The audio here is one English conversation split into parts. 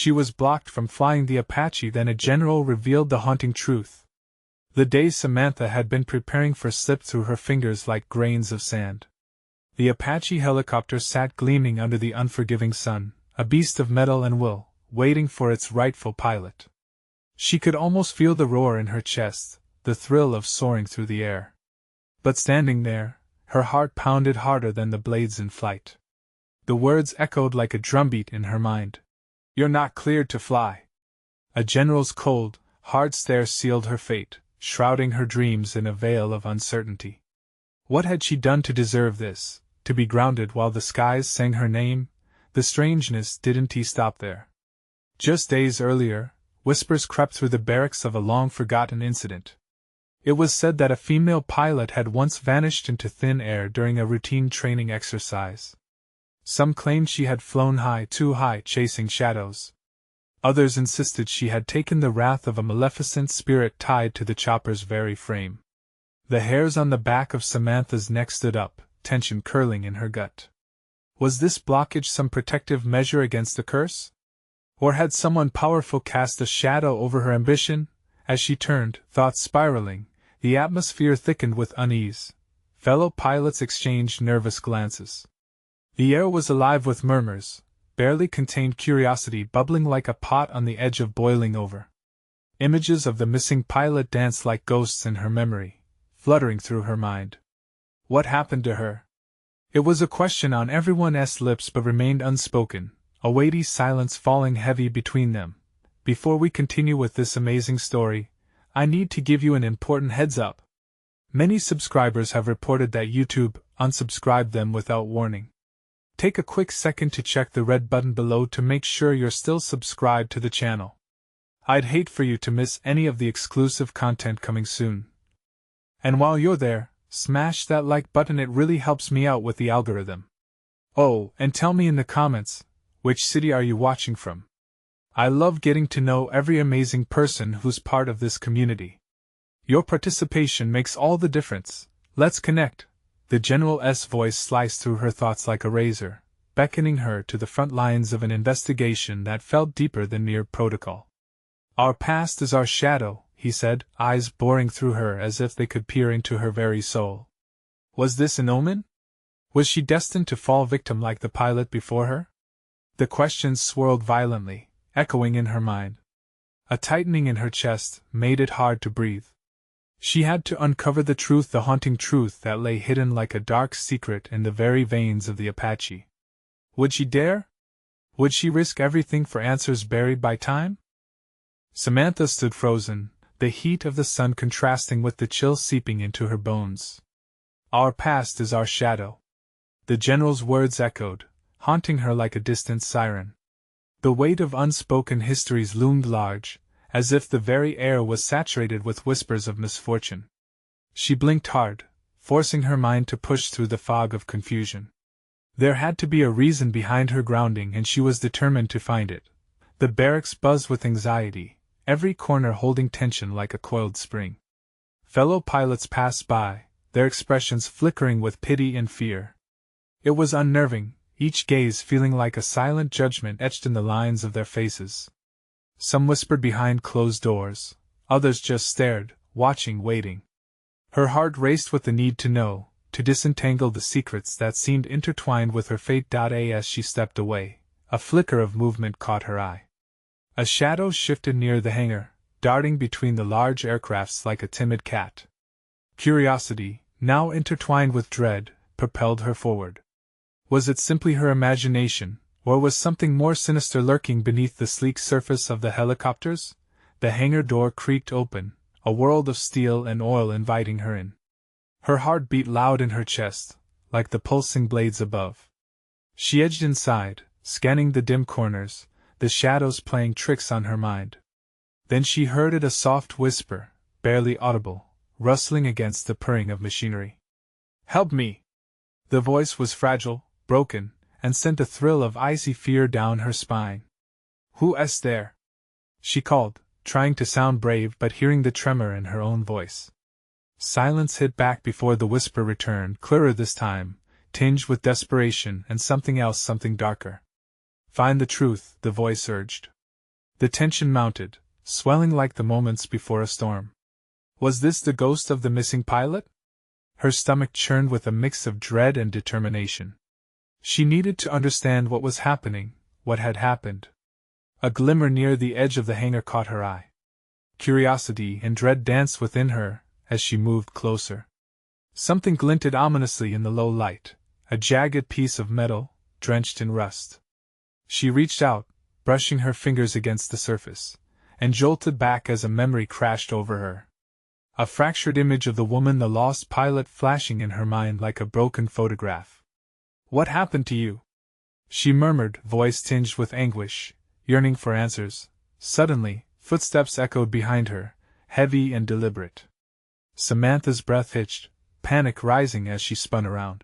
She was blocked from flying the Apache. Then a general revealed the haunting truth. The days Samantha had been preparing for slipped through her fingers like grains of sand. The Apache helicopter sat gleaming under the unforgiving sun, a beast of metal and will, waiting for its rightful pilot. She could almost feel the roar in her chest, the thrill of soaring through the air. But standing there, her heart pounded harder than the blades in flight. The words echoed like a drumbeat in her mind. "You're not cleared to fly." A general's cold, hard stare sealed her fate, shrouding her dreams in a veil of uncertainty. What had she done to deserve this, to be grounded while the skies sang her name? The strangeness didn't stop there. Just days earlier, whispers crept through the barracks of a long-forgotten incident. It was said that a female pilot had once vanished into thin air during a routine training exercise. Some claimed she had flown high, too high, chasing shadows. Others insisted she had taken the wrath of a maleficent spirit tied to the chopper's very frame. The hairs on the back of Samantha's neck stood up, tension curling in her gut. Was this blockage some protective measure against the curse? Or had someone powerful cast a shadow over her ambition? As she turned, thoughts spiraling, the atmosphere thickened with unease. Fellow pilots exchanged nervous glances. The air was alive with murmurs, barely contained curiosity bubbling like a pot on the edge of boiling over. Images of the missing pilot danced like ghosts in her memory, fluttering through her mind. What happened to her? It was a question on everyone's lips but remained unspoken, a weighty silence falling heavy between them. Before we continue with this amazing story, I need to give you an important heads up. Many subscribers have reported that YouTube unsubscribed them without warning. Take a quick second to check the red button below to make sure you're still subscribed to the channel. I'd hate for you to miss any of the exclusive content coming soon. And while you're there, smash that like button, it really helps me out with the algorithm. Oh, and tell me in the comments, which city are you watching from? I love getting to know every amazing person who's part of this community. Your participation makes all the difference. Let's connect. The general's voice sliced through her thoughts like a razor, beckoning her to the front lines of an investigation that felt deeper than mere protocol. "Our past is our shadow," he said, eyes boring through her as if they could peer into her very soul. Was this an omen? Was she destined to fall victim like the pilot before her? The questions swirled violently, echoing in her mind. A tightening in her chest made it hard to breathe. She had to uncover the truth, the haunting truth that lay hidden like a dark secret in the very veins of the Apache. Would she dare? Would she risk everything for answers buried by time? Samantha stood frozen, the heat of the sun contrasting with the chill seeping into her bones. "Our past is our shadow." The general's words echoed, haunting her like a distant siren. The weight of unspoken histories loomed large, as if the very air was saturated with whispers of misfortune. She blinked hard, forcing her mind to push through the fog of confusion. There had to be a reason behind her grounding, and she was determined to find it. The barracks buzzed with anxiety, every corner holding tension like a coiled spring. Fellow pilots passed by, their expressions flickering with pity and fear. It was unnerving, each gaze feeling like a silent judgment etched in the lines of their faces. Some whispered behind closed doors, others just stared, watching, waiting. Her heart raced with the need to know, to disentangle the secrets that seemed intertwined with her fate. As she stepped away, a flicker of movement caught her eye. A shadow shifted near the hangar, darting between the large aircrafts like a timid cat. Curiosity, now intertwined with dread, propelled her forward. Was it simply her imagination, or was something more sinister lurking beneath the sleek surface of the helicopters? The hangar door creaked open, a world of steel and oil inviting her in. Her heart beat loud in her chest, like the pulsing blades above. She edged inside, scanning the dim corners, the shadows playing tricks on her mind. Then she heard it, a soft whisper, barely audible, rustling against the purring of machinery. "Help me!" The voice was fragile, broken, and sent a thrill of icy fear down her spine. "Who's there?" she called, trying to sound brave but hearing the tremor in her own voice. Silence hit back before the whisper returned, clearer this time, tinged with desperation and something else, something darker. "Find the truth," the voice urged. The tension mounted, swelling like the moments before a storm. Was this the ghost of the missing pilot? Her stomach churned with a mix of dread and determination. She needed to understand what was happening, what had happened. A glimmer near the edge of the hangar caught her eye. Curiosity and dread danced within her as she moved closer. Something glinted ominously in the low light, a jagged piece of metal, drenched in rust. She reached out, brushing her fingers against the surface, and jolted back as a memory crashed over her. A fractured image of the woman, the lost pilot, flashing in her mind like a broken photograph. "What happened to you?" she murmured, voice tinged with anguish, yearning for answers. Suddenly, footsteps echoed behind her, heavy and deliberate. Samantha's breath hitched, panic rising as she spun around.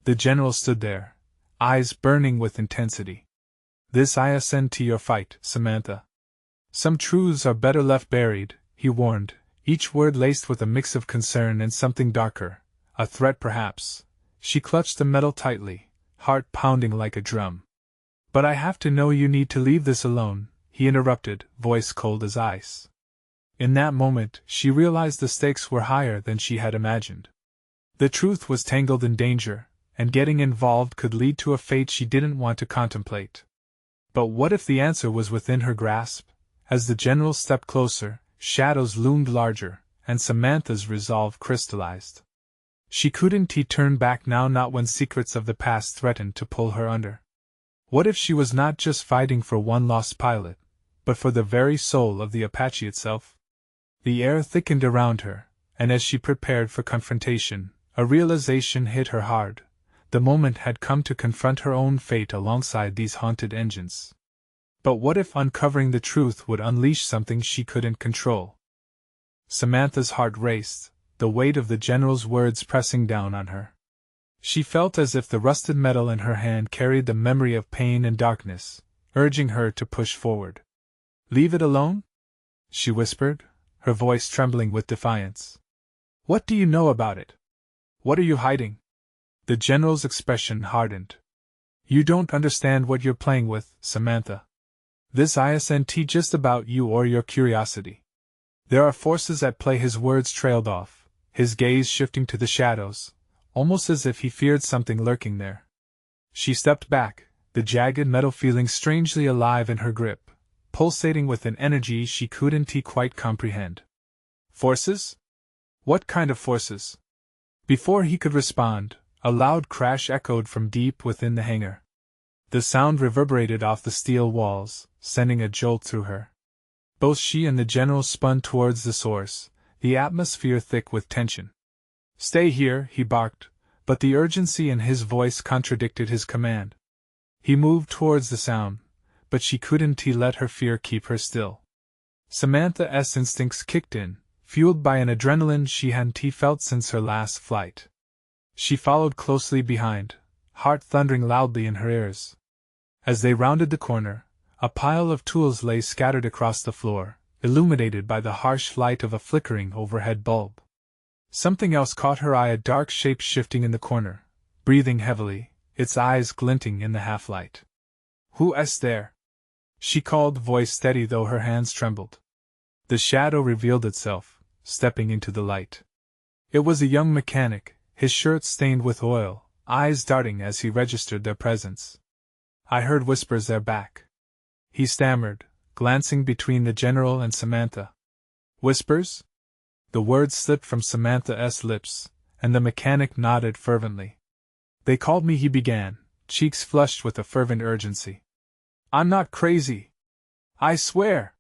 The general stood there, eyes burning with intensity. "This isn't your fight, Samantha. Some truths are better left buried," he warned, each word laced with a mix of concern and something darker, a threat perhaps. She clutched the metal tightly, heart pounding like a drum. "But I have to know. You need to leave this alone," he interrupted, voice cold as ice. In that moment, she realized the stakes were higher than she had imagined. The truth was tangled in danger, and getting involved could lead to a fate she didn't want to contemplate. But what if the answer was within her grasp? As the general stepped closer, shadows loomed larger, and Samantha's resolve crystallized. She couldn't turn back now, not when secrets of the past threatened to pull her under. What if she was not just fighting for one lost pilot, but for the very soul of the Apache itself? The air thickened around her, and as she prepared for confrontation, a realization hit her hard. The moment had come to confront her own fate alongside these haunted engines. But what if uncovering the truth would unleash something she couldn't control? Samantha's heart raced, the weight of the general's words pressing down on her. She felt as if the rusted metal in her hand carried the memory of pain and darkness, urging her to push forward. "Leave it alone?" she whispered, her voice trembling with defiance. "What do you know about it? What are you hiding?" The general's expression hardened. "You don't understand what you're playing with, Samantha. This isn't just about you or your curiosity. There are forces at play." His words trailed off, his gaze shifting to the shadows, almost as if he feared something lurking there. She stepped back, the jagged metal feeling strangely alive in her grip, pulsating with an energy she couldn't quite comprehend. "Forces? What kind of forces?" Before he could respond, a loud crash echoed from deep within the hangar. The sound reverberated off the steel walls, sending a jolt through her. Both she and the general spun towards the source, the atmosphere thick with tension. "Stay here," he barked, but the urgency in his voice contradicted his command. He moved towards the sound, but she couldn't let her fear keep her still. Samantha's instincts kicked in, fueled by an adrenaline she hadn't felt since her last flight. She followed closely behind, heart thundering loudly in her ears. As they rounded the corner, a pile of tools lay scattered across the floor, illuminated by the harsh light of a flickering overhead bulb. Something else caught her eye, a dark shape shifting in the corner, breathing heavily, its eyes glinting in the half-light. "Who's there?" she called, voice steady though her hands trembled. The shadow revealed itself, stepping into the light. It was a young mechanic, his shirt stained with oil, eyes darting as he registered their presence. "I heard whispers they're back," he stammered, glancing between the general and Samantha. "Whispers?" The words slipped from Samantha's lips, and the mechanic nodded fervently. "They called me," he began, cheeks flushed with a fervent urgency. "I'm not crazy. I swear.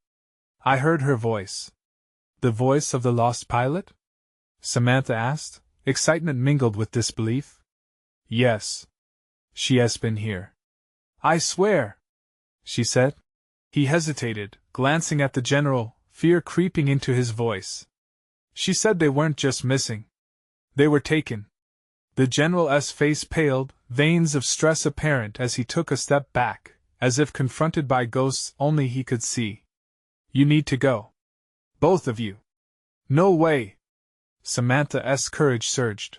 I heard her voice." "The voice of the lost pilot?" Samantha asked, excitement mingled with disbelief. "Yes. She has been here." "I swear," she said. He hesitated, glancing at the general, fear creeping into his voice. "She said they weren't just missing. They were taken." The general's face paled, veins of stress apparent as he took a step back, as if confronted by ghosts only he could see. "You need to go. Both of you." "No way!" Samantha's courage surged.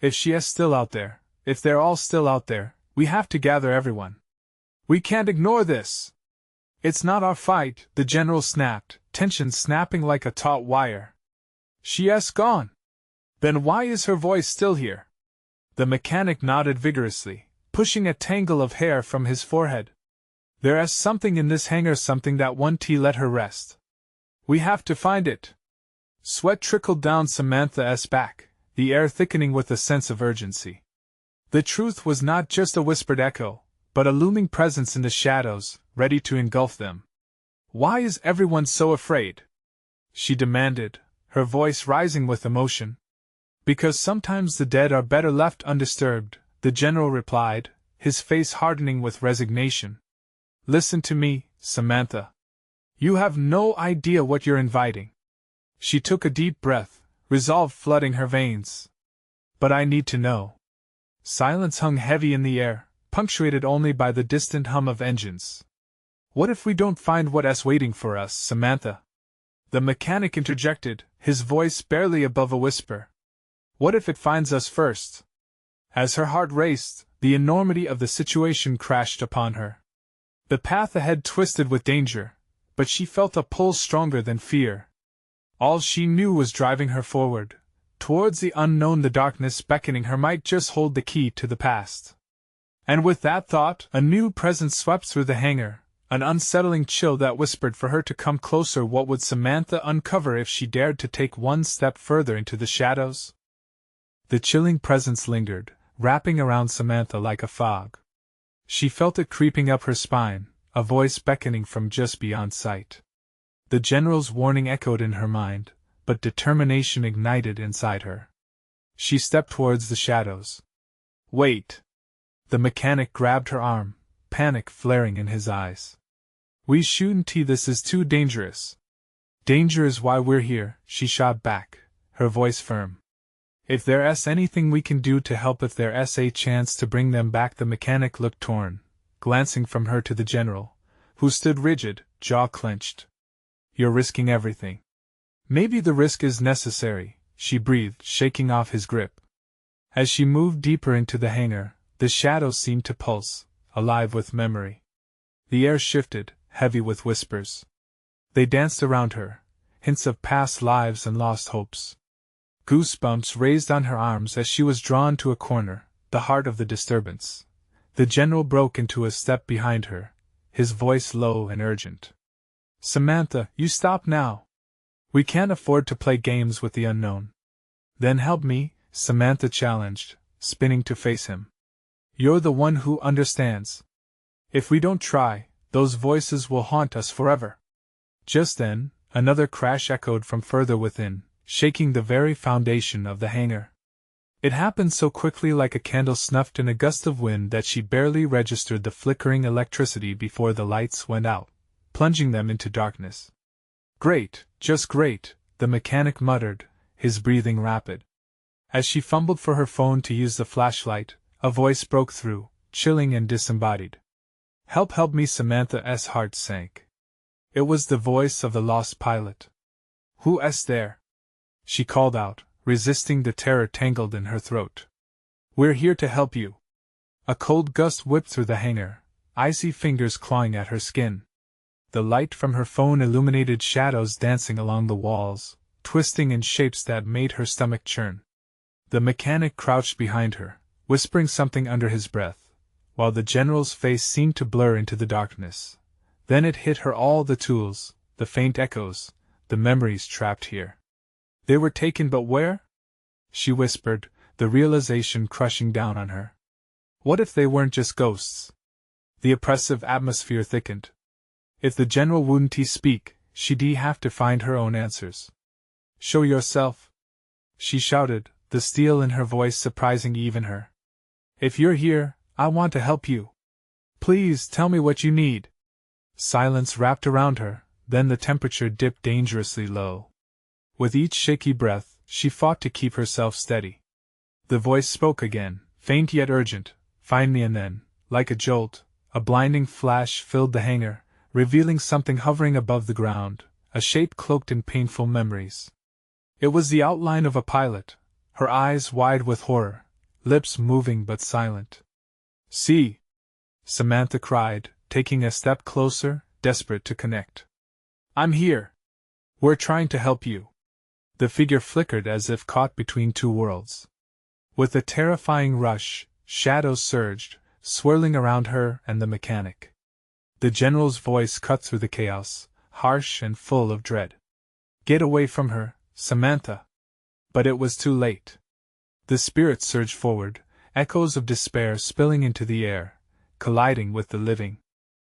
"If she is still out there, if they're all still out there, we have to gather everyone. We can't ignore this." It's not our fight, the general snapped, tension snapping like a taut wire. She has gone. Then why is her voice still here? The mechanic nodded vigorously, pushing a tangle of hair from his forehead. There is something in this hangar, something that won't let her rest. We have to find it. Sweat trickled down Samantha's back, the air thickening with a sense of urgency. The truth was not just a whispered echo, but a looming presence in the shadows, ready to engulf them. Why is everyone so afraid? She demanded, her voice rising with emotion. Because sometimes the dead are better left undisturbed, the general replied, his face hardening with resignation. Listen to me, Samantha. You have no idea what you're inviting. She took a deep breath, resolve flooding her veins. But I need to know. Silence hung heavy in the air, punctuated only by the distant hum of engines. What if we don't find what's waiting for us, Samantha? The mechanic interjected, his voice barely above a whisper. What if it finds us first? As her heart raced, the enormity of the situation crashed upon her. The path ahead twisted with danger, but she felt a pull stronger than fear. All she knew was driving her forward, towards the unknown. The darkness beckoning her might just hold the key to the past. And with that thought, a new presence swept through the hangar, an unsettling chill that whispered for her to come closer. What would Samantha uncover if she dared to take one step further into the shadows? The chilling presence lingered, wrapping around Samantha like a fog. She felt it creeping up her spine, a voice beckoning from just beyond sight. The general's warning echoed in her mind, but determination ignited inside her. She stepped towards the shadows. Wait! The mechanic grabbed her arm, panic flaring in his eyes. We shouldn't. This is too dangerous. Danger is why we're here, she shot back, her voice firm. If there's anything we can do to help, if there's a chance to bring them back. The mechanic looked torn, glancing from her to the general, who stood rigid, jaw clenched. You're risking everything. Maybe the risk is necessary, she breathed, shaking off his grip. As she moved deeper into the hangar, the shadows seemed to pulse, alive with memory. The air shifted, heavy with whispers. They danced around her, hints of past lives and lost hopes. Goosebumps raised on her arms as she was drawn to a corner, the heart of the disturbance. The general broke into a step behind her, his voice low and urgent. Samantha, you stop now. We can't afford to play games with the unknown. Then help me, Samantha challenged, spinning to face him. You're the one who understands. If we don't try, those voices will haunt us forever. Just then, another crash echoed from further within, shaking the very foundation of the hangar. It happened so quickly, like a candle snuffed in a gust of wind, that she barely registered the flickering electricity before the lights went out, plunging them into darkness. Great, just great, the mechanic muttered, his breathing rapid. As she fumbled for her phone to use the flashlight, a voice broke through, chilling and disembodied. Help me! Samantha's heart sank. It was the voice of the lost pilot. Who's there? She called out, resisting the terror tangled in her throat. We're here to help you. A cold gust whipped through the hangar, icy fingers clawing at her skin. The light from her phone illuminated shadows dancing along the walls, twisting in shapes that made her stomach churn. The mechanic crouched behind her, whispering something under his breath, while the general's face seemed to blur into the darkness. Then it hit her, all the tools, the faint echoes, the memories trapped here. They were taken, but where? She whispered, the realization crushing down on her. What if they weren't just ghosts? The oppressive atmosphere thickened. If the general wouldn't speak, she'd have to find her own answers. Show yourself! She shouted, the steel in her voice surprising even her. If you're here, I want to help you. Please tell me what you need. Silence wrapped around her, then the temperature dipped dangerously low. With each shaky breath, she fought to keep herself steady. The voice spoke again, faint yet urgent, find me. And then, like a jolt, a blinding flash filled the hangar, revealing something hovering above the ground, a shape cloaked in painful memories. It was the outline of a pilot, her eyes wide with horror, lips moving but silent. See! Samantha cried, taking a step closer, desperate to connect. I'm here. We're trying to help you. The figure flickered as if caught between two worlds. With a terrifying rush, shadows surged, swirling around her and the mechanic. The general's voice cut through the chaos, harsh and full of dread. Get away from her, Samantha. But it was too late. The spirit surged forward, echoes of despair spilling into the air, colliding with the living.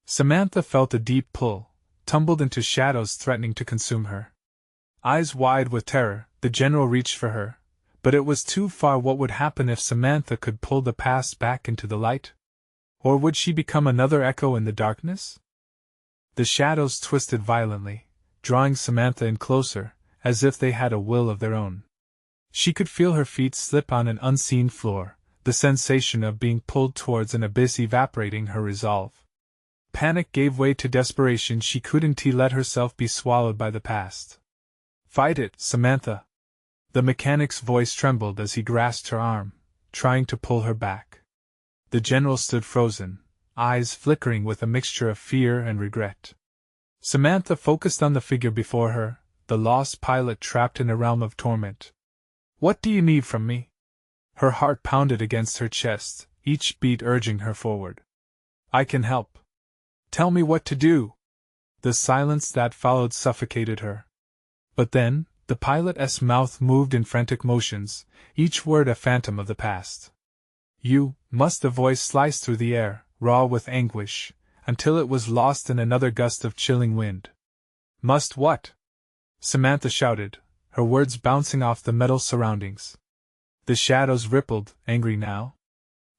Samantha felt a deep pull, tumbled into shadows threatening to consume her. Eyes wide with terror, the general reached for her, but it was too far. What would happen if Samantha could pull the past back into the light? Or would she become another echo in the darkness? The shadows twisted violently, drawing Samantha in closer, as if they had a will of their own. She could feel her feet slip on an unseen floor, the sensation of being pulled towards an abyss evaporating her resolve. Panic gave way to desperation. She couldn't let herself be swallowed by the past. Fight it, Samantha. The mechanic's voice trembled as he grasped her arm, trying to pull her back. The general stood frozen, eyes flickering with a mixture of fear and regret. Samantha focused on the figure before her, the lost pilot trapped in a realm of torment. What do you need from me? Her heart pounded against her chest, each beat urging her forward. I can help. Tell me what to do. The silence that followed suffocated her. But then, the pilot's mouth moved in frantic motions, each word a phantom of the past. You must. The voice sliced through the air, raw with anguish, until it was lost in another gust of chilling wind. Must what? Samantha shouted, her words bouncing off the metal surroundings. The shadows rippled, angry now.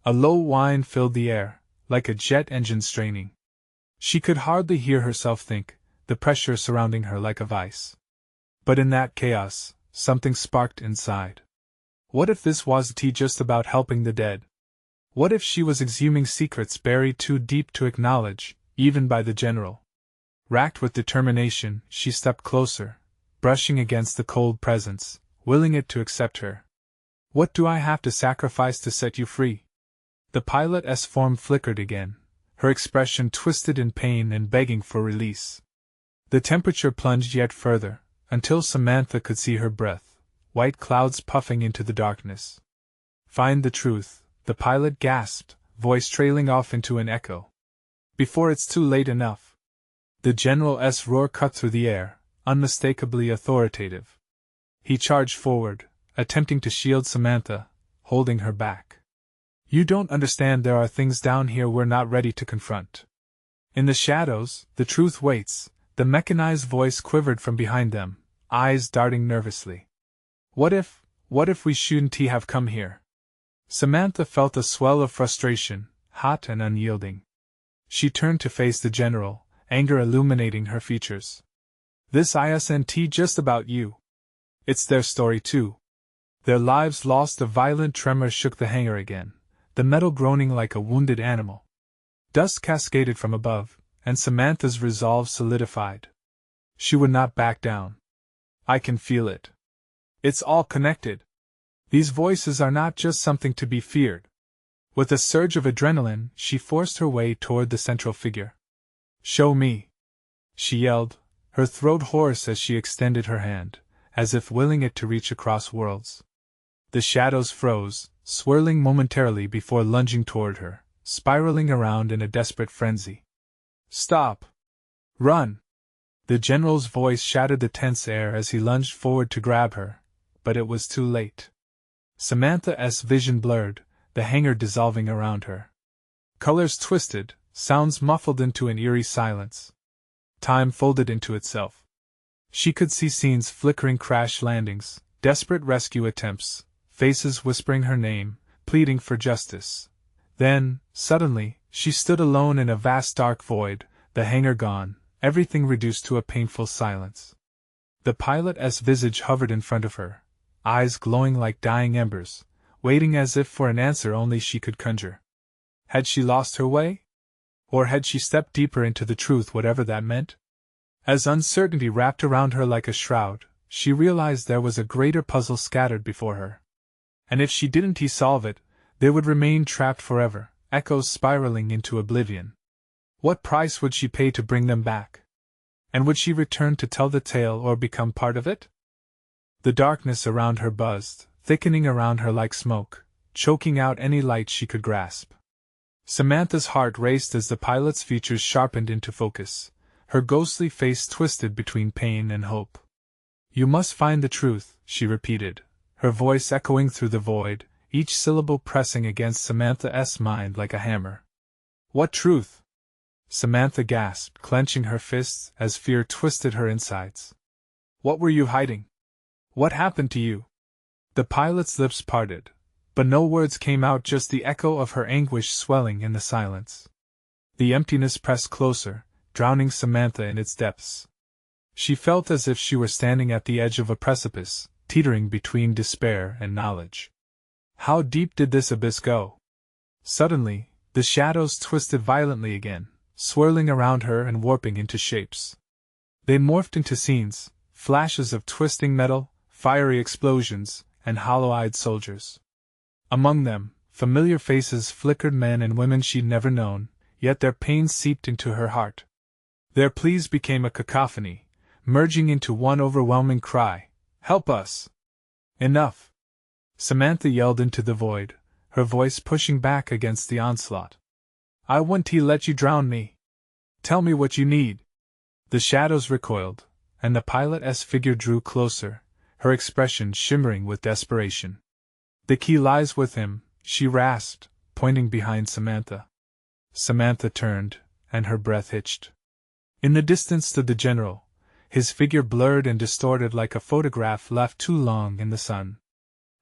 A low whine filled the air, like a jet engine straining. She could hardly hear herself think, the pressure surrounding her like a vice. But in that chaos, something sparked inside. What if this wasn't just about helping the dead? What if she was exhuming secrets buried too deep to acknowledge, even by the general? Racked with determination, she stepped closer, brushing against the cold presence, willing it to accept her. What do I have to sacrifice to set you free? The pilot's form flickered again, her expression twisted in pain and begging for release. The temperature plunged yet further, until Samantha could see her breath, white clouds puffing into the darkness. Find the truth, the pilot gasped, voice trailing off into an echo. Before it's too late enough. The general's roar cut through the air, unmistakably authoritative. He charged forward, attempting to shield Samantha, holding her back. You don't understand. There are things down here we're not ready to confront. In the shadows, the truth waits. The mechanized voice quivered from behind them, eyes darting nervously. What if we shouldn't have come here? Samantha felt a swell of frustration, hot and unyielding. She turned to face the general, anger illuminating her features. This isn't just about you. It's their story too. Their lives lost. A violent tremor shook the hangar again, the metal groaning like a wounded animal. Dust cascaded from above, and Samantha's resolve solidified. She would not back down. I can feel it. It's all connected. These voices are not just something to be feared. With a surge of adrenaline, she forced her way toward the central figure. Show me, she yelled, her throat hoarse as she extended her hand, as if willing it to reach across worlds. The shadows froze, swirling momentarily before lunging toward her, spiraling around in a desperate frenzy. Stop! Run! The general's voice shattered the tense air as he lunged forward to grab her, but it was too late. Samantha's vision blurred, the hangar dissolving around her. Colors twisted, sounds muffled into an eerie silence. Time folded into itself. She could see scenes flickering crash landings, desperate rescue attempts, faces whispering her name, pleading for justice. Then, suddenly, she stood alone in a vast dark void, the hangar gone, everything reduced to a painful silence. The pilot's visage hovered in front of her, eyes glowing like dying embers, waiting as if for an answer only she could conjure. Had she lost her way? Or had she stepped deeper into the truth, whatever that meant? As uncertainty wrapped around her like a shroud, she realized there was a greater puzzle scattered before her. And if she didn't solve it, they would remain trapped forever, echoes spiraling into oblivion. What price would she pay to bring them back? And would she return to tell the tale or become part of it? The darkness around her buzzed, thickening around her like smoke, choking out any light she could grasp. Samantha's heart raced as the pilot's features sharpened into focus, her ghostly face twisted between pain and hope. "You must find the truth," she repeated, her voice echoing through the void, each syllable pressing against Samantha's mind like a hammer. "What truth?" Samantha gasped, clenching her fists as fear twisted her insides. "What were you hiding? What happened to you?" The pilot's lips parted, but no words came out, just the echo of her anguish swelling in the silence. The emptiness pressed closer, drowning Samantha in its depths. She felt as if she were standing at the edge of a precipice, teetering between despair and knowledge. How deep did this abyss go? Suddenly, the shadows twisted violently again, swirling around her and warping into shapes. They morphed into scenes, flashes of twisting metal, fiery explosions, and hollow-eyed soldiers. Among them, familiar faces flickered, men and women she'd never known, yet their pain seeped into her heart. Their pleas became a cacophony, merging into one overwhelming cry, "Help us!" "Enough!" Samantha yelled into the void, her voice pushing back against the onslaught. "I won't let you drown me! Tell me what you need!" The shadows recoiled, and the pilot's figure drew closer, her expression shimmering with desperation. "The key lies with him," she rasped, pointing behind Samantha. Samantha turned, and her breath hitched. In the distance stood the general, his figure blurred and distorted like a photograph left too long in the sun.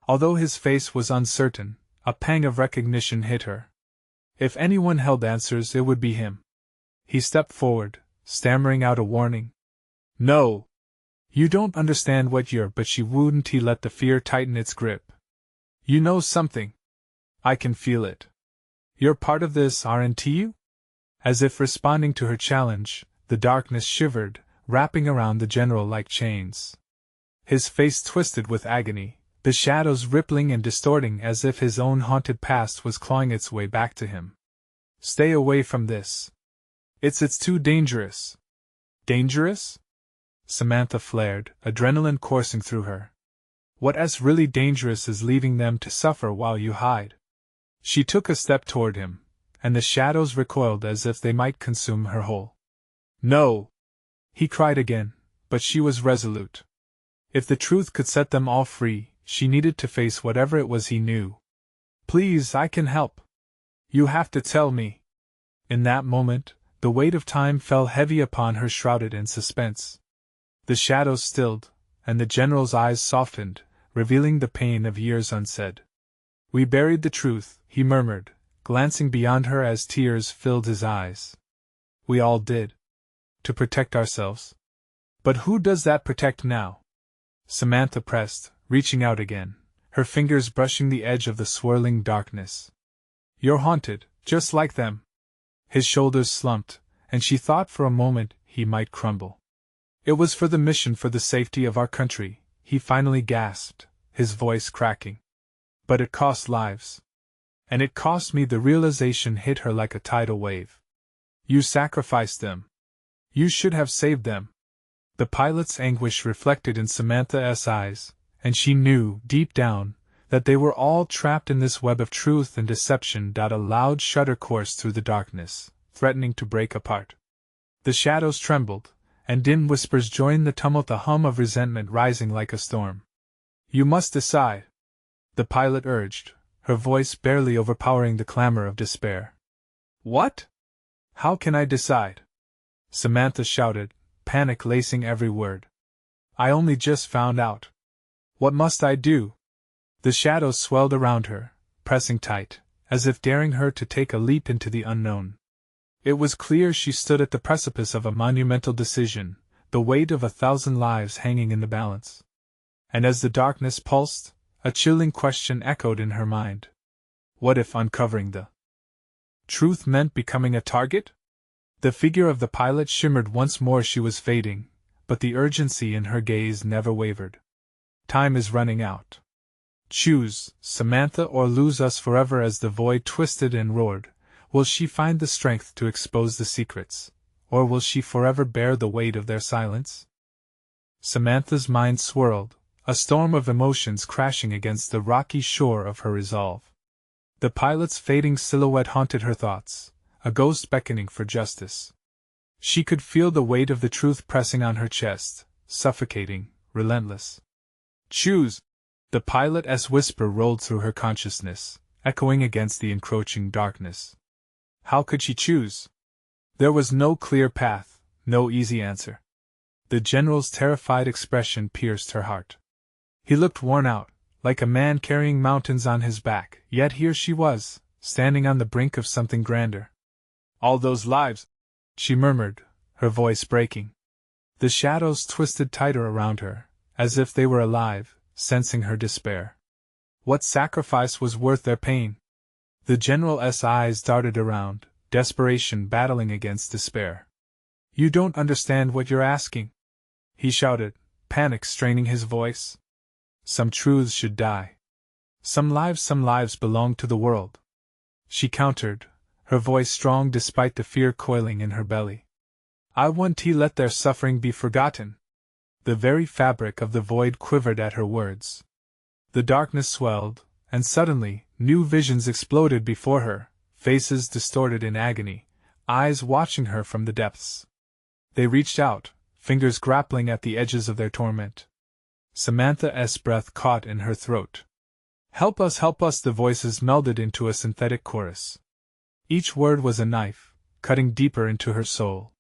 Although his face was uncertain, a pang of recognition hit her. If anyone held answers, it would be him. He stepped forward, stammering out a warning. "No! You don't understand what you're," but she wouldn't let the fear tighten its grip. "You know something. I can feel it. You're part of this, aren't you?" As if responding to her challenge, the darkness shivered, wrapping around the general like chains. His face twisted with agony, the shadows rippling and distorting as if his own haunted past was clawing its way back to him. "Stay away from this. It's too dangerous." "Dangerous?" Samantha flared, adrenaline coursing through her. "What's really dangerous is leaving them to suffer while you hide." She took a step toward him, and the shadows recoiled as if they might consume her whole. "No!" he cried again, but she was resolute. If the truth could set them all free, she needed to face whatever it was he knew. "Please, I can help. You have to tell me." In that moment, the weight of time fell heavy upon her, shrouded in suspense. The shadows stilled, and the general's eyes softened, revealing the pain of years unsaid. "We buried the truth," he murmured, glancing beyond her as tears filled his eyes. "We all did. To protect ourselves. But who does that protect now?" Samantha pressed, reaching out again, her fingers brushing the edge of the swirling darkness. "You're haunted, just like them." His shoulders slumped, and she thought for a moment he might crumble. "It was for the mission, for the safety of our country," he finally gasped, his voice cracking. "But it cost lives. And it cost me." The realization hit her like a tidal wave. "You sacrificed them. You should have saved them." The pilot's anguish reflected in Samantha's eyes, and she knew, deep down, that they were all trapped in this web of truth and deception. A loud shudder coursed through the darkness, threatening to break apart. The shadows trembled, and dim whispers joined the tumult, the hum of resentment rising like a storm. "You must decide," the pilot urged, her voice barely overpowering the clamor of despair. "What? How can I decide?" Samantha shouted, panic lacing every word. "I only just found out. What must I do?" The shadows swelled around her, pressing tight, as if daring her to take a leap into the unknown. It was clear she stood at the precipice of a monumental decision, the weight of 1,000 lives hanging in the balance. And as the darkness pulsed, a chilling question echoed in her mind. What if uncovering the truth meant becoming a target? The figure of the pilot shimmered once more. She was fading, but the urgency in her gaze never wavered. "Time is running out. Choose, Samantha, or lose us forever." As the void twisted and roared, Will she find the strength to expose the secrets, or will she forever bear the weight of their silence? Samantha's mind swirled, a storm of emotions crashing against the rocky shore of her resolve. The pilot's fading silhouette haunted her thoughts, a ghost beckoning for justice. She could feel the weight of the truth pressing on her chest, suffocating, relentless. Choose! The pilot's whisper rolled through her consciousness, echoing against the encroaching darkness. How could she choose? There was no clear path, no easy answer. The general's terrified expression pierced her heart. He looked worn out, like a man carrying mountains on his back, yet here she was, standing on the brink of something grander. All those lives, she murmured, her voice breaking. The shadows twisted tighter around her, as if they were alive, sensing her despair. What sacrifice was worth their pain? The general's eyes darted around, desperation battling against despair. You don't understand what you're asking, he shouted, panic straining his voice. Some truths should die. Some lives belong to the world. She countered, her voice strong despite the fear coiling in her belly. I won't let their suffering be forgotten. The very fabric of the void quivered at her words. The darkness swelled, and suddenly, new visions exploded before her, faces distorted in agony, eyes watching her from the depths. They reached out, fingers grappling at the edges of their torment. Samantha's breath caught in her throat. Help us, the voices melded into a synthetic chorus. Each word was a knife, cutting deeper into her soul.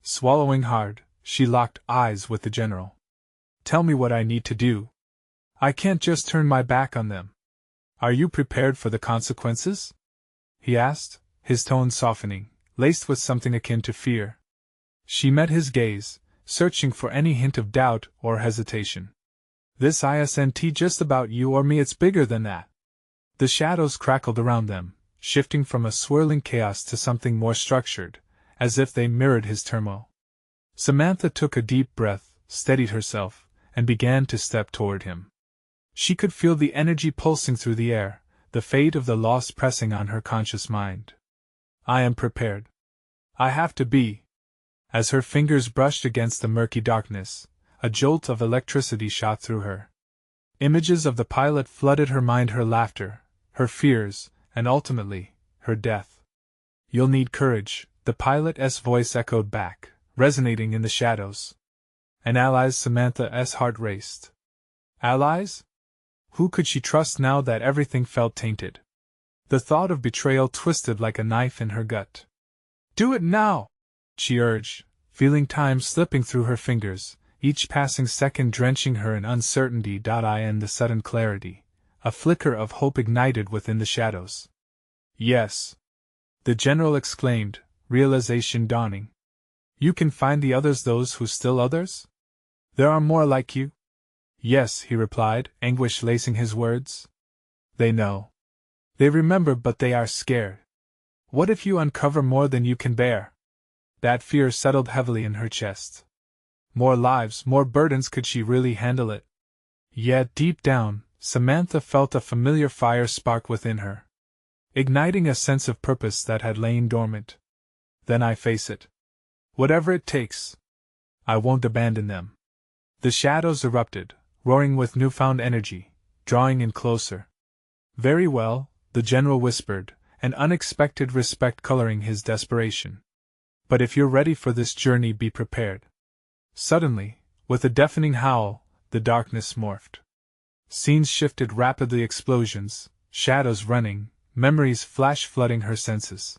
Swallowing hard, she locked eyes with the general. Tell me what I need to do. I can't just turn my back on them. Are you prepared for the consequences? He asked, his tone softening, laced with something akin to fear. She met his gaze, searching for any hint of doubt or hesitation. This isn't just about you or me, it's bigger than that. The shadows crackled around them, shifting from a swirling chaos to something more structured, as if they mirrored his turmoil. Samantha took a deep breath, steadied herself, and began to step toward him. She could feel the energy pulsing through the air, the fate of the lost pressing on her conscious mind. I am prepared. I have to be. As her fingers brushed against the murky darkness, a jolt of electricity shot through her. Images of the pilot flooded her mind, her laughter, her fears, and ultimately, her death. You'll need courage, the pilot's voice echoed back, resonating in the shadows. And allies? Samantha's heart raced. Allies? Who could she trust now that everything felt tainted? The thought of betrayal twisted like a knife in her gut. Do it now! She urged, feeling time slipping through her fingers, each passing second drenching her in uncertainty. In the sudden clarity, a flicker of hope ignited within the shadows. Yes! The general exclaimed, realization dawning. You can find the others, those who still others? There are more like you? Yes, he replied, anguish lacing his words. They know. They remember, but they are scared. What if you uncover more than you can bear? That fear settled heavily in her chest. More lives, more burdens, could she really handle it? Yet deep down, Samantha felt a familiar fire spark within her, igniting a sense of purpose that had lain dormant. Then I face it. Whatever it takes. I won't abandon them. The shadows erupted, roaring with newfound energy, drawing in closer. Very well, the general whispered, an unexpected respect coloring his desperation. But if you're ready for this journey, be prepared. Suddenly, with a deafening howl, the darkness morphed. Scenes shifted rapidly, explosions, shadows running, memories flash flooding her senses.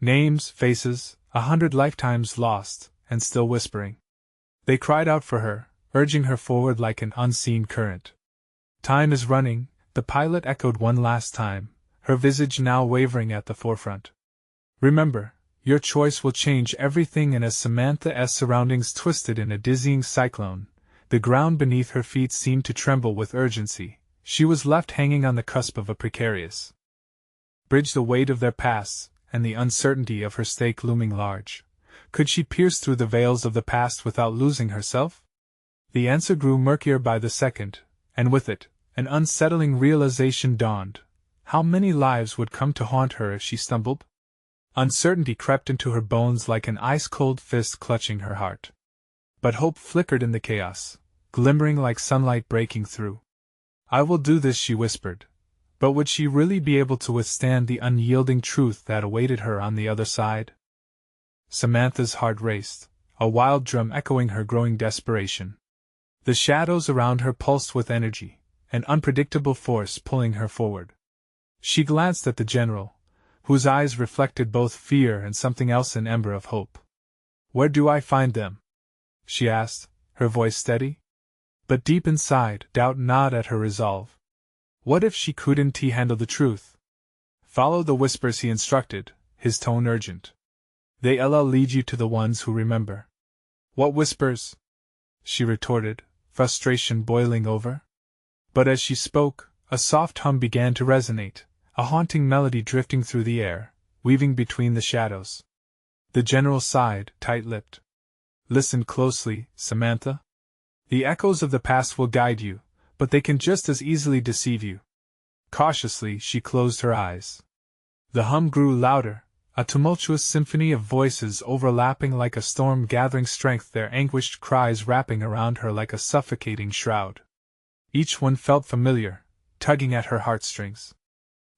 Names, faces, 100 lifetimes lost, and still whispering. They cried out for her, urging her forward like an unseen current. Time is running, the pilot echoed one last time, her visage now wavering at the forefront. Remember, your choice will change everything. And as Samantha's surroundings twisted in a dizzying cyclone, the ground beneath her feet seemed to tremble with urgency. She was left hanging on the cusp of a precarious bridge, the weight of their pasts, and the uncertainty of her stake looming large. Could she pierce through the veils of the past without losing herself? The answer grew murkier by the second, and with it, an unsettling realization dawned. How many lives would come to haunt her if she stumbled? Uncertainty crept into her bones like an ice-cold fist clutching her heart. But hope flickered in the chaos, glimmering like sunlight breaking through. "I will do this," she whispered. But would she really be able to withstand the unyielding truth that awaited her on the other side? Samantha's heart raced, a wild drum echoing her growing desperation. The shadows around her pulsed with energy, an unpredictable force pulling her forward. She glanced at the general, whose eyes reflected both fear and something else, an ember of hope. "Where do I find them?" she asked, her voice steady. But deep inside, doubt gnawed at her resolve. What if she couldn't handle the truth? "Follow the whispers," he instructed, his tone urgent. "They'll lead you to the ones who remember." "What whispers?" she retorted, frustration boiling over. But as she spoke, a soft hum began to resonate, a haunting melody drifting through the air, weaving between the shadows. The general sighed, tight-lipped. "Listen closely, Samantha. The echoes of the past will guide you, but they can just as easily deceive you." Cautiously, she closed her eyes. The hum grew louder, a tumultuous symphony of voices overlapping like a storm gathering strength, their anguished cries wrapping around her like a suffocating shroud. Each one felt familiar, tugging at her heartstrings.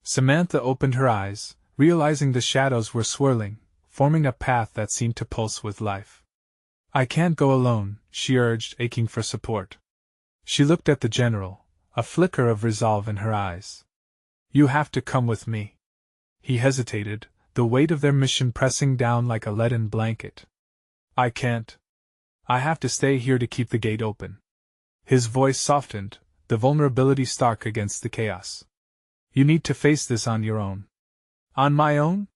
Samantha opened her eyes, realizing the shadows were swirling, forming a path that seemed to pulse with life. "I can't go alone," she urged, aching for support. She looked at the general, a flicker of resolve in her eyes. "You have to come with me." He hesitated, the weight of their mission pressing down like a leaden blanket. "I can't. I have to stay here to keep the gate open." His voice softened, the vulnerability stark against the chaos. "You need to face this on your own." "On my own?"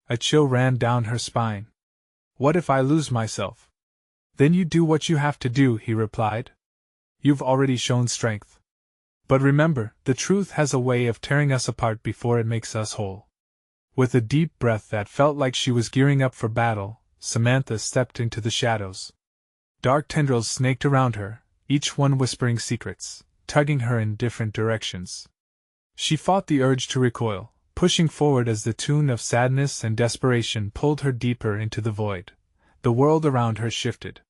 A chill ran down her spine. "What if I lose myself?" "Then you do what you have to do," he replied. "You've already shown strength. But remember, the truth has a way of tearing us apart before it makes us whole." With a deep breath that felt like she was gearing up for battle, Samantha stepped into the shadows. Dark tendrils snaked around her, each one whispering secrets, tugging her in different directions. She fought the urge to recoil, pushing forward as the tune of sadness and desperation pulled her deeper into the void. The world around her shifted.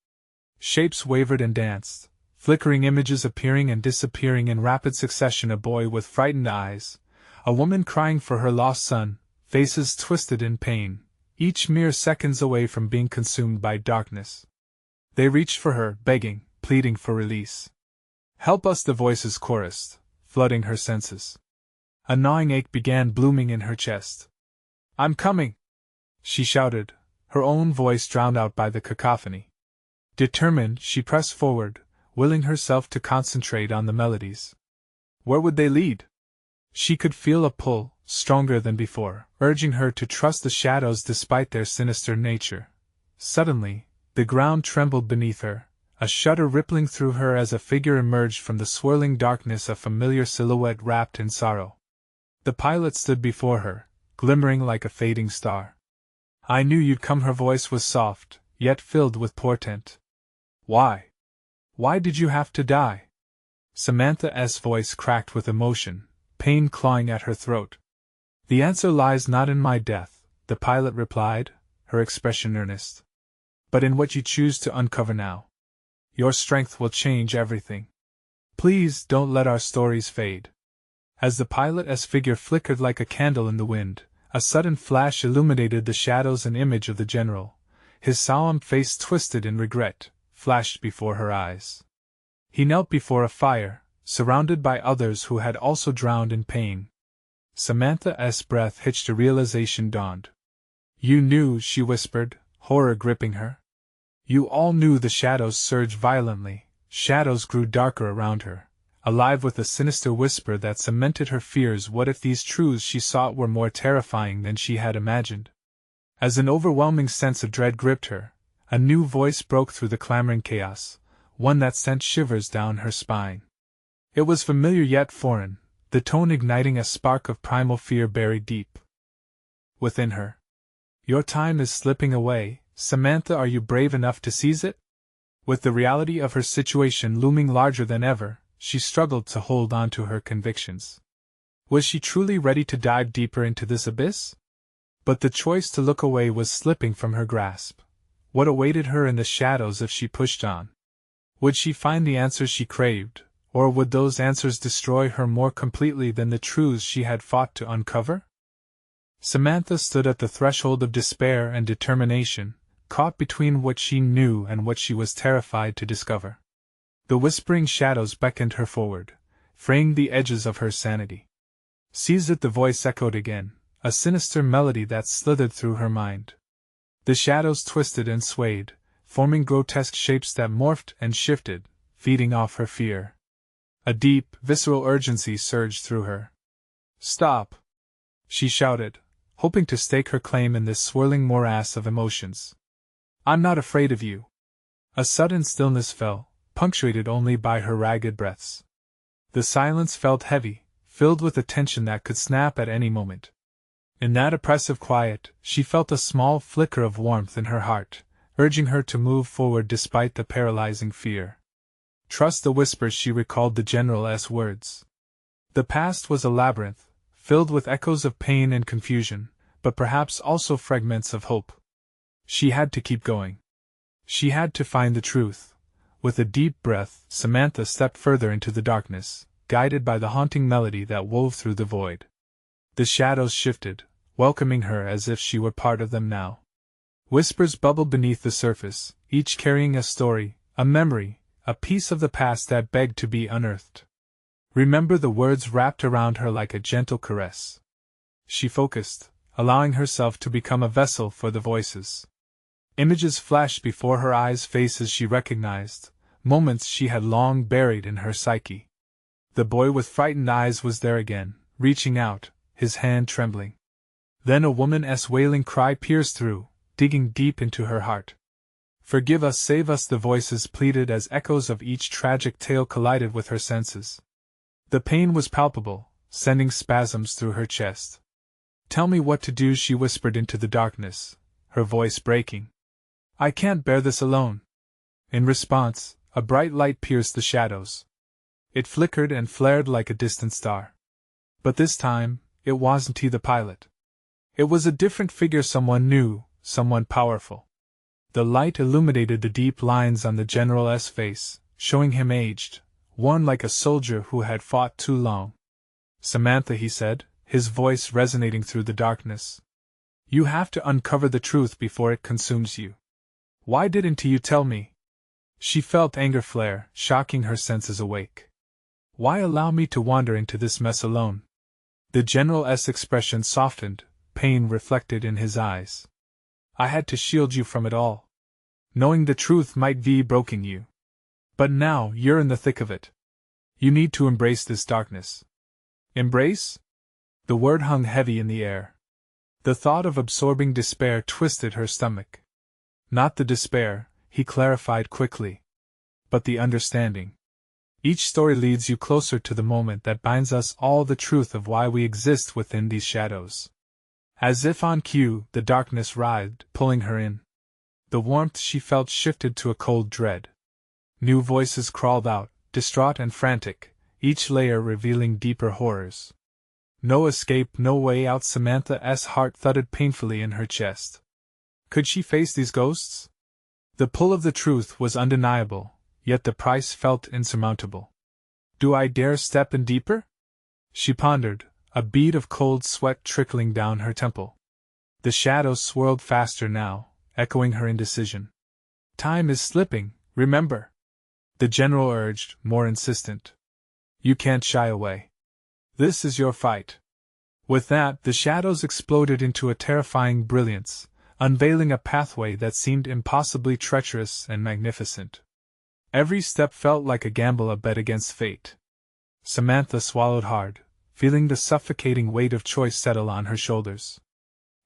Shapes wavered and danced, flickering images appearing and disappearing in rapid succession: a boy with frightened eyes, a woman crying for her lost son, faces twisted in pain, each mere seconds away from being consumed by darkness. They reached for her, begging, pleading for release. "Help us," the voices chorused, flooding her senses. A gnawing ache began blooming in her chest. "I'm coming!" she shouted, her own voice drowned out by the cacophony. Determined, she pressed forward, willing herself to concentrate on the melodies. Where would they lead? She could feel a pull, stronger than before, urging her to trust the shadows despite their sinister nature. Suddenly, the ground trembled beneath her, a shudder rippling through her as a figure emerged from the swirling darkness, a familiar silhouette wrapped in sorrow. The pilot stood before her, glimmering like a fading star. "I knew you'd come." Her voice was soft, yet filled with portent. "Why? Why did you have to die?" Samantha's voice cracked with emotion, pain clawing at her throat. "The answer lies not in my death," the pilot replied, her expression earnest, "but in what you choose to uncover now. Your strength will change everything. Please don't let our stories fade." As the pilot's figure flickered like a candle in the wind, a sudden flash illuminated the shadows. An image of the general, his solemn face twisted in regret, flashed before her eyes. He knelt before a fire, surrounded by others who had also drowned in pain. Samantha's breath hitched. A realization dawned. "You knew," she whispered, horror gripping her. "You all knew." The shadows surged violently, shadows grew darker around her, alive with a sinister whisper that cemented her fears. What if these truths she sought were more terrifying than she had imagined? As an overwhelming sense of dread gripped her, a new voice broke through the clamoring chaos, one that sent shivers down her spine. It was familiar yet foreign, the tone igniting a spark of primal fear buried deep within her. "Your time is slipping away, Samantha. Are you brave enough to seize it?" With the reality of her situation looming larger than ever, she struggled to hold on to her convictions. Was she truly ready to dive deeper into this abyss? But the choice to look away was slipping from her grasp. What awaited her in the shadows if she pushed on? Would she find the answers she craved, or would those answers destroy her more completely than the truths she had fought to uncover? Samantha stood at the threshold of despair and determination, caught between what she knew and what she was terrified to discover. The whispering shadows beckoned her forward, fraying the edges of her sanity. "Seize it," the voice echoed again, a sinister melody that slithered through her mind. The shadows twisted and swayed, forming grotesque shapes that morphed and shifted, feeding off her fear. A deep, visceral urgency surged through her. "Stop!" she shouted, hoping to stake her claim in this swirling morass of emotions. "I'm not afraid of you." A sudden stillness fell, punctuated only by her ragged breaths. The silence felt heavy, filled with a tension that could snap at any moment. In that oppressive quiet, she felt a small flicker of warmth in her heart, urging her to move forward despite the paralyzing fear. "Trust the whispers," she recalled the General's words. The past was a labyrinth, filled with echoes of pain and confusion, but perhaps also fragments of hope. She had to keep going. She had to find the truth. With a deep breath, Samantha stepped further into the darkness, guided by the haunting melody that wove through the void. The shadows shifted, welcoming her as if she were part of them now. Whispers bubbled beneath the surface, each carrying a story, a memory, a piece of the past that begged to be unearthed. "Remember," the words wrapped around her like a gentle caress. She focused, allowing herself to become a vessel for the voices. Images flashed before her eyes, faces she recognized, moments she had long buried in her psyche. The boy with frightened eyes was there again, reaching out, his hand trembling. Then a woman's wailing cry pierced through, digging deep into her heart. "Forgive us, save us," the voices pleaded as echoes of each tragic tale collided with her senses. The pain was palpable, sending spasms through her chest. "Tell me what to do," she whispered into the darkness, her voice breaking. "I can't bear this alone." In response, a bright light pierced the shadows. It flickered and flared like a distant star. But this time, it wasn't he the pilot. It was a different figure, someone new, someone powerful. The light illuminated the deep lines on the General's face, showing him aged, worn like a soldier who had fought too long. "Samantha," he said, his voice resonating through the darkness. "You have to uncover the truth before it consumes you. Why didn't you tell me?" She felt anger flare, shocking her senses awake. "Why allow me to wander into this mess alone?" The General's expression softened, pain reflected in his eyes. "I had to shield you from it all. Knowing the truth might be broken you. But now you're in the thick of it. You need to embrace this darkness." "Embrace?" The word hung heavy in the air. The thought of absorbing despair twisted her stomach. "Not the despair," he clarified quickly, "but the understanding. Each story leads you closer to the moment that binds us all, the truth of why we exist within these shadows." As if on cue, the darkness writhed, pulling her in. The warmth she felt shifted to a cold dread. New voices crawled out, distraught and frantic, each layer revealing deeper horrors. No escape, no way out. Samantha's heart thudded painfully in her chest. Could she face these ghosts? The pull of the truth was undeniable, yet the price felt insurmountable. "Do I dare step in deeper?" she pondered, a bead of cold sweat trickling down her temple. The shadows swirled faster now, echoing her indecision. "Time is slipping, remember," the General urged, more insistent. "You can't shy away. This is your fight." With that, the shadows exploded into a terrifying brilliance, unveiling a pathway that seemed impossibly treacherous and magnificent. Every step felt like a gamble, a bet against fate. Samantha swallowed hard, feeling the suffocating weight of choice settle on her shoulders.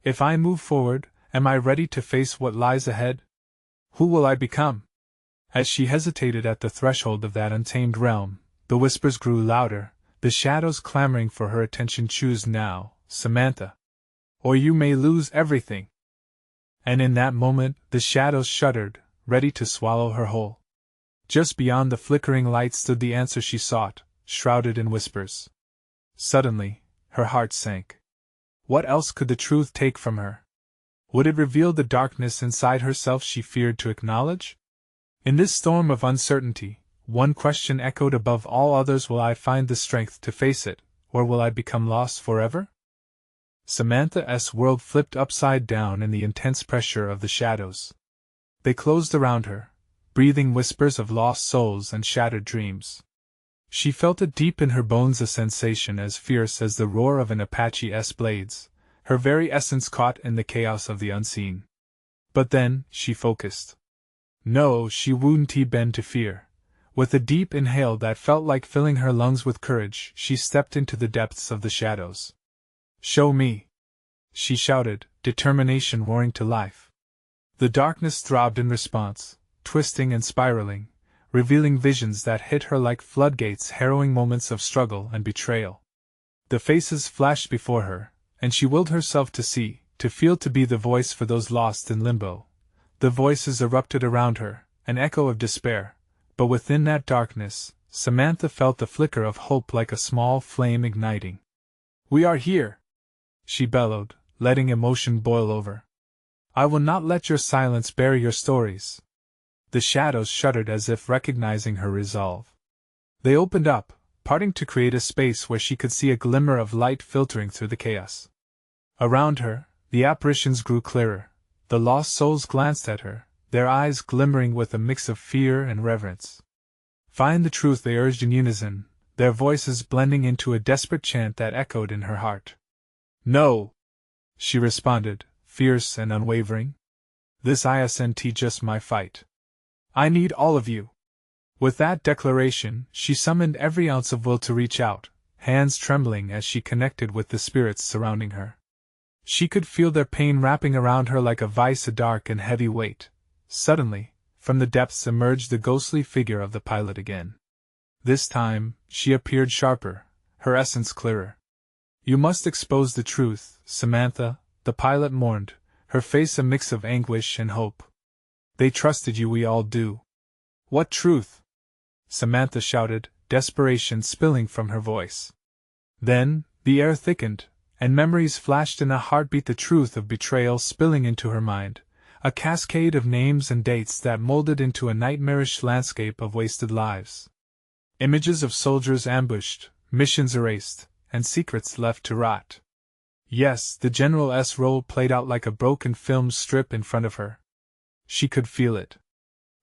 If I move forward, am I ready to face what lies ahead? Who will I become? As she hesitated at the threshold of that untamed realm, the whispers grew louder, the shadows clamoring for her attention. Choose now, Samantha. Or you may lose everything. And in that moment, the shadows shuddered, ready to swallow her whole. Just beyond the flickering light stood the answer she sought, shrouded in whispers. Suddenly, her heart sank. What else could the truth take from her? Would it reveal the darkness inside herself she feared to acknowledge? In this storm of uncertainty, one question echoed above all others: will I find the strength to face it, or will I become lost forever? Samantha's world flipped upside down in the intense pressure of the shadows. They closed around her, breathing whispers of lost souls and shattered dreams. She felt it deep in her bones, a sensation as fierce as the roar of an Apache's blades, her very essence caught in the chaos of the unseen. But then, she focused. No, she wouldn't bend to fear. With a deep inhale that felt like filling her lungs with courage, she stepped into the depths of the shadows. Show me! She shouted, determination roaring to life. The darkness throbbed in response, twisting and spiraling, revealing visions that hit her like floodgates, harrowing moments of struggle and betrayal. The faces flashed before her, and she willed herself to see, to feel, to be the voice for those lost in limbo. The voices erupted around her, an echo of despair, but within that darkness, Samantha felt the flicker of hope like a small flame igniting. We are here! She bellowed, letting emotion boil over. I will not let your silence bury your stories. The shadows shuddered as if recognizing her resolve. They opened up, parting to create a space where she could see a glimmer of light filtering through the chaos. Around her, the apparitions grew clearer. The lost souls glanced at her, their eyes glimmering with a mix of fear and reverence. Find the truth, they urged in unison, their voices blending into a desperate chant that echoed in her heart. No! She responded, fierce and unwavering. This isn't just my fight. I need all of you. With that declaration, she summoned every ounce of will to reach out, hands trembling as she connected with the spirits surrounding her. She could feel their pain wrapping around her like a vice, a dark and heavy weight. Suddenly, from the depths emerged the ghostly figure of the pilot again. This time, she appeared sharper, her essence clearer. You must expose the truth, Samantha, the pilot mourned, her face a mix of anguish and hope. They trusted you, we all do. What truth? Samantha shouted, desperation spilling from her voice. Then, the air thickened, and memories flashed in a heartbeat, the truth of betrayal spilling into her mind, a cascade of names and dates that molded into a nightmarish landscape of wasted lives. Images of soldiers ambushed, missions erased, and secrets left to rot. Yes, the General's role played out like a broken film strip in front of her. She could feel it.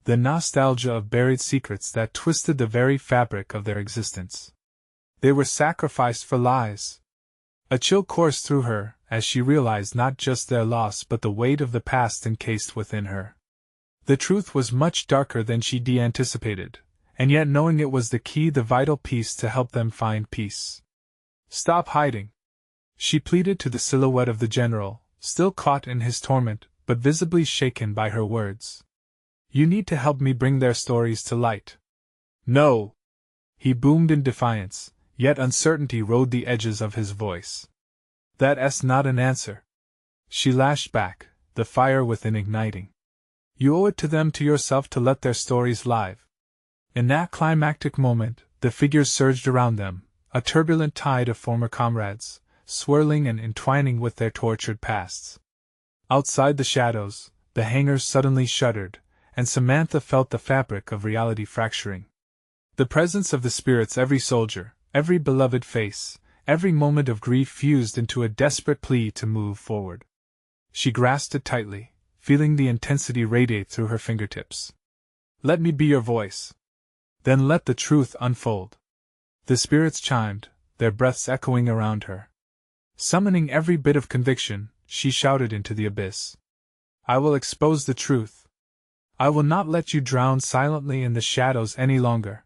The nostalgia of buried secrets that twisted the very fabric of their existence. They were sacrificed for lies. A chill coursed through her as she realized not just their loss but the weight of the past encased within her. The truth was much darker than she'd anticipated, and yet knowing it was the key, the vital piece to help them find peace. Stop hiding, she pleaded to the silhouette of the general, still caught in his torment, but visibly shaken by her words. You need to help me bring their stories to light. No! He boomed in defiance, yet uncertainty rode the edges of his voice. That's not an answer. She lashed back, the fire within igniting. You owe it to them, to yourself, to let their stories live. In that climactic moment, the figures surged around them, a turbulent tide of former comrades, swirling and entwining with their tortured pasts. Outside the shadows, the hangars suddenly shuddered, and Samantha felt the fabric of reality fracturing. The presence of the spirits, every soldier, every beloved face, every moment of grief fused into a desperate plea to move forward. She grasped it tightly, feeling the intensity radiate through her fingertips. Let me be your voice. Then let the truth unfold. The spirits chimed, their breaths echoing around her. Summoning every bit of conviction, she shouted into the abyss. I will expose the truth. I will not let you drown silently in the shadows any longer.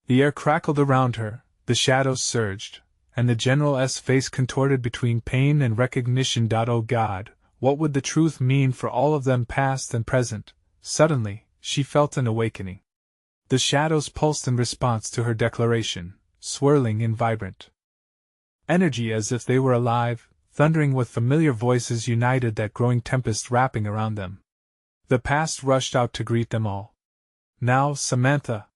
The air crackled around her, the shadows surged, and the General's face contorted between pain and recognition. Oh God, what would the truth mean for all of them, past and present? Suddenly, she felt an awakening. The shadows pulsed in response to her declaration, swirling in vibrant energy as if they were alive, thundering with familiar voices, united that growing tempest wrapping around them. The past rushed out to greet them all. Now, Samantha!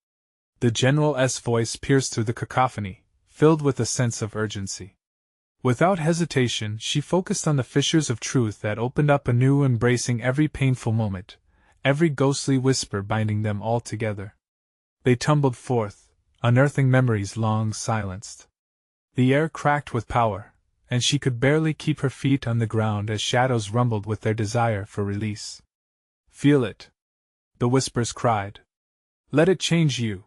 The General's voice pierced through the cacophony, filled with a sense of urgency. Without hesitation, she focused on the fissures of truth that opened up anew, embracing every painful moment, every ghostly whisper binding them all together. They tumbled forth, unearthing memories long silenced. The air cracked with power, and she could barely keep her feet on the ground as shadows rumbled with their desire for release. Feel it, the whispers cried. Let it change you.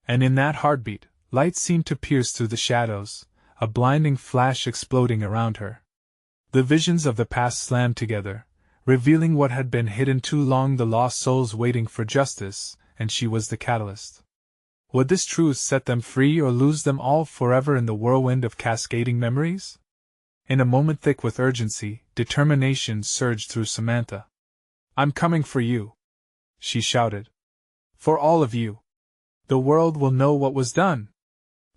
And in that heartbeat, light seemed to pierce through the shadows, a blinding flash exploding around her. The visions of the past slammed together, revealing what had been hidden too long, the lost souls waiting for justice, and she was the catalyst. Would this truth set them free or lose them all forever in the whirlwind of cascading memories? In a moment thick with urgency, determination surged through Samantha. I'm coming for you, she shouted. For all of you. The world will know what was done.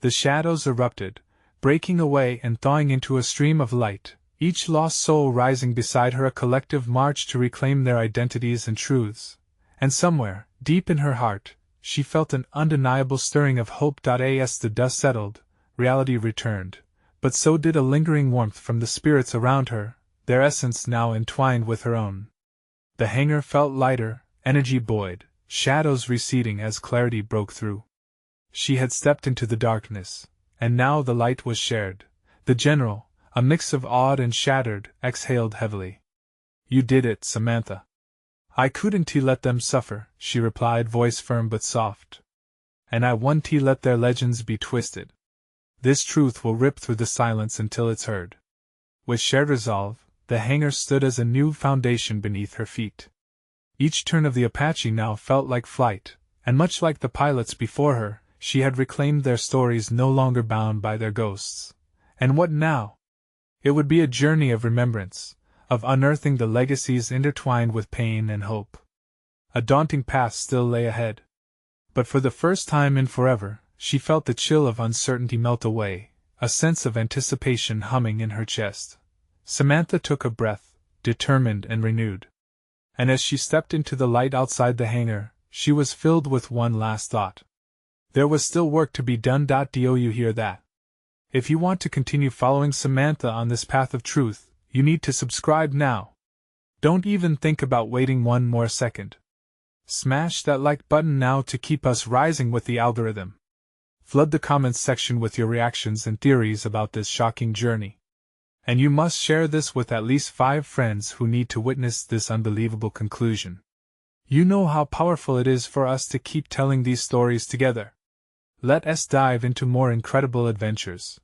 The shadows erupted, breaking away and thawing into a stream of light, each lost soul rising beside her, a collective march to reclaim their identities and truths. And somewhere, deep in her heart, she felt an undeniable stirring of hope. As the dust settled, reality returned, but so did a lingering warmth from the spirits around her, their essence now entwined with her own. The hangar felt lighter, energy buoyed, shadows receding as clarity broke through. She had stepped into the darkness, and now the light was shared. The general, a mix of awed and shattered, exhaled heavily. You did it, Samantha. I couldn't let them suffer, she replied, voice firm but soft. And I won't let their legends be twisted. This truth will rip through the silence until it's heard. With shared resolve, the hangar stood as a new foundation beneath her feet. Each turn of the Apache now felt like flight, and much like the pilots before her, she had reclaimed their stories, no longer bound by their ghosts. And what now? It would be a journey of remembrance, of unearthing the legacies intertwined with pain and hope. A daunting path still lay ahead. But for the first time in forever, she felt the chill of uncertainty melt away, a sense of anticipation humming in her chest. Samantha took a breath, determined and renewed. And as she stepped into the light outside the hangar, she was filled with one last thought. There was still work to be done. Do you hear that? If you want to continue following Samantha on this path of truth, you need to subscribe now. Don't even think about waiting one more second. Smash that like button now to keep us rising with the algorithm. Flood the comments section with your reactions and theories about this shocking journey. And you must share this with at least 5 friends who need to witness this unbelievable conclusion. You know how powerful it is for us to keep telling these stories together. Let us dive into more incredible adventures.